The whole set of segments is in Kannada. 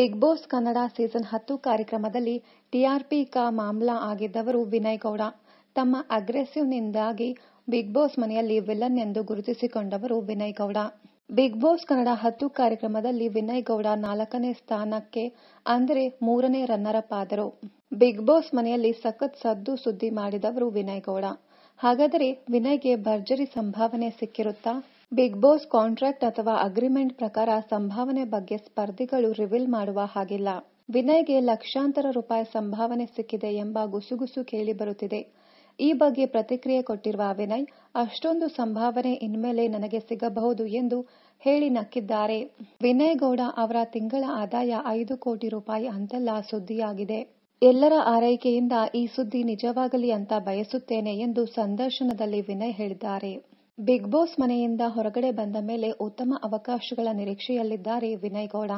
ಬಿಗ್ ಬಾಸ್ ಕನ್ನಡ ಸೀಸನ್ 10 ಕಾರ್ಯಕ್ರಮದಲ್ಲಿ ಟಿಆರ್ಪಿ ಕಾ ಮಾಮ್ಲಾ ಆಗಿದ್ದವರು ವಿನಯ್ ಗೌಡ. ತಮ್ಮ ಅಗ್ರೆಸಿವ್ನಿಂದಾಗಿ ಬಿಗ್ ಬಾಸ್ ಮನೆಯಲ್ಲಿ ವಿಲನ್ ಎಂದು ಗುರುತಿಸಿಕೊಂಡವರು ವಿನಯ್ ಗೌಡ. ಬಿಗ್ ಬಾಸ್ ಕನ್ನಡ 10 ಕಾರ್ಯಕ್ರಮದಲ್ಲಿ ವಿನಯ್ ಗೌಡ 4ನೇ ಸ್ಥಾನಕ್ಕೆ ಅಂದರೆ 3ನೇ ರನ್ನರ್ ಅಪ್ ಆದರು. ಬಿಗ್ ಬಾಸ್ ಮನೆಯಲ್ಲಿ ಸಖತ್ ಸದ್ದು ಸುದ್ದಿ ಮಾಡಿದವರು ವಿನಯ್ ಗೌಡ. ಹಾಗಾದರೆ ವಿನಯ್ಗೆ ಭರ್ಜರಿ ಸಂಭಾವನೆ ಸಿಕ್ಕಿರುತ್ತಾ? ಬಿಗ್ ಬಾಸ್ ಕಾಂಟ್ರಾಕ್ಟ್ ಅಥವಾ ಅಗ್ರಿಮೆಂಟ್ ಪ್ರಕಾರ ಸಂಭಾವನೆ ಬಗ್ಗೆ ಸ್ಪರ್ಧಿಗಳು ರಿವೀಲ್ ಮಾಡುವ ಹಾಗಿಲ್ಲ. ವಿನಯ್ಗೆ ಲಕ್ಷಾಂತರ ರೂಪಾಯಿ ಸಂಭಾವನೆ ಸಿಕ್ಕಿದೆ ಎಂಬ ಗುಸುಗುಸು ಕೇಳಿ ಬರುತ್ತಿದೆ. ಈ ಬಗ್ಗೆ ಪ್ರತಿಕ್ರಿಯೆ ಕೊಟ್ಟಿರುವ ವಿನಯ್, ಅಷ್ಟೊಂದು ಸಂಭಾವನೆ ಇನ್ಮೇಲೆ ನನಗೆ ಸಿಗಬಹುದು ಎಂದು ಹೇಳಿ ನಕ್ಕಿದ್ದಾರೆ. ವಿನಯ್ ಗೌಡ ಅವರ ತಿಂಗಳ ಆದಾಯ 5 ಕೋಟಿ ರೂಪಾಯಿ ಅಂತೆಲ್ಲ ಸುದ್ದಿಯಾಗಿದೆ. ಎಲ್ಲರ ಆರೈಕೆಯಿಂದ ಈ ಸುದ್ದಿ ನಿಜವಾಗಲಿ ಅಂತ ಬಯಸುತ್ತೇನೆ ಎಂದು ಸಂದರ್ಶನದಲ್ಲಿ ವಿನಯ್ ಹೇಳಿದ್ದಾರೆ. ಬಿಗ್ ಬಾಸ್ ಮನೆಯಿಂದ ಹೊರಗಡೆ ಬಂದ ಮೇಲೆ ಉತ್ತಮ ಅವಕಾಶಗಳ ನಿರೀಕ್ಷೆಯಲ್ಲಿದ್ದಾರೆ ವಿನಯ್ ಗೌಡ.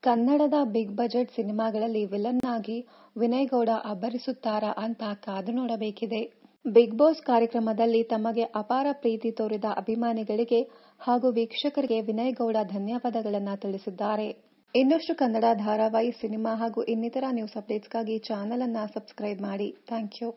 ಕನ್ನಡದ ಬಿಗ್ ಬಜೆಟ್ ಸಿನಿಮಾಗಳಲ್ಲಿ ವಿಲನ್ ಆಗಿ ವಿನಯ್ ಗೌಡ ಅಬ್ಬರಿಸುತ್ತಾರಾ ಅಂತ ಕಾದು ನೋಡಬೇಕಿದೆ. ಬಿಗ್ ಬಾಸ್ ಕಾರ್ಯಕ್ರಮದಲ್ಲಿ ತಮಗೆ ಅಪಾರ ಪ್ರೀತಿ ತೋರಿದ ಅಭಿಮಾನಿಗಳಿಗೆ ಹಾಗೂ ವೀಕ್ಷಕರಿಗೆ ವಿನಯ್ ಗೌಡ ಧನ್ಯವಾದಗಳನ್ನು ತಿಳಿಸಿದ್ದಾರೆ. ಇನ್ನಷ್ಟು ಕನ್ನಡ ಧಾರಾವಾಹಿ, ಸಿನಿಮಾ ಹಾಗೂ ಇನ್ನಿತರ ನ್ಯೂಸ್ ಅಪ್ಡೇಟ್ಸ್ಗಾಗಿ ಚಾನೆಲ್ ಅನ್ನು ಸಬ್ಸ್ಕ್ರೈಬ್ ಮಾಡಿ. Thank you.